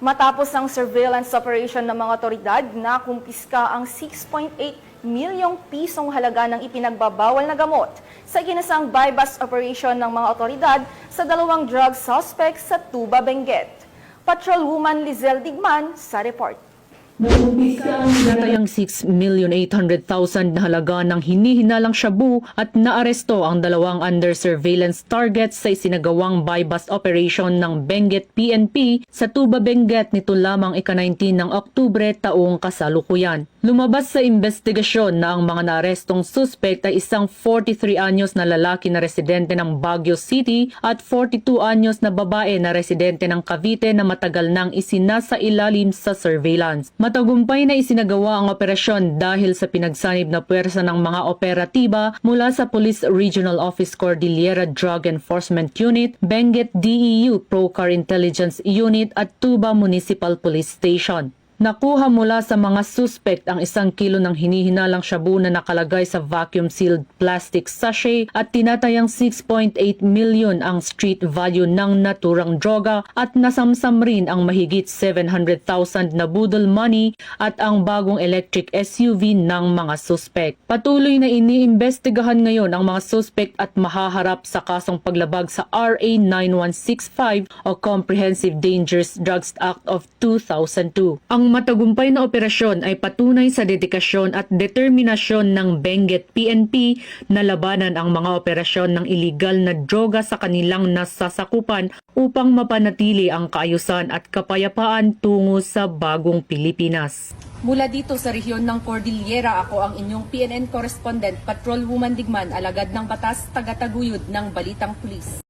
Matapos ang surveillance operation ng mga otoridad, nakumpiska ang 6.8 milyong pisong halaga ng ipinagbabawal na gamot sa ikinasang buy-bust operation ng mga otoridad sa dalawang drug suspects sa Tuba, Benguet. Patrolwoman Lizelle Digman sa report. Natayang 6,800,000 na halaga ng hinihinalang shabu at naaresto ang dalawang under surveillance targets sa isinagawang buy-bust operation ng Benguet PNP sa Tuba, Benguet nito lamang ika-19 ng Oktubre taong kasalukuyan. Lumabas sa investigasyon na ang mga naarestong suspect ay isang 43 anyos na lalaki na residente ng Baguio City at 42 anyos na babae na residente ng Cavite na matagal nang isinasailalim sa surveillance. Matagumpay na isinagawa ang operasyon dahil sa pinagsanib na puwersa ng mga operatiba mula sa Police Regional Office Cordillera Drug Enforcement Unit, Benguet DEU Procar Intelligence Unit at Tuba Municipal Police Station. Nakuha mula sa mga suspect ang 1 kilo ng hinihinalang shabu na nakalagay sa vacuum-sealed plastic sachet at tinatayang 6.8 million ang street value ng naturang droga at nasamsam rin ang mahigit 700,000 na budol money at ang bagong electric SUV ng mga suspect. Patuloy na iniimbestigahan ngayon ang mga suspect at mahaharap sa kasong paglabag sa RA 9165 o Comprehensive Dangerous Drugs Act of 2002. Ang matagumpay na operasyon ay patunay sa dedikasyon at determinasyon ng Benguet PNP na labanan ang mga operasyon ng iligal na droga sa kanilang nasasakupan upang mapanatili ang kaayusan at kapayapaan tungo sa bagong Pilipinas. Mula dito sa rehiyon ng Cordillera, ako ang inyong PNN correspondent, Patrolwoman Digman, alagad ng batas, tagataguyod ng Balitang Pulis.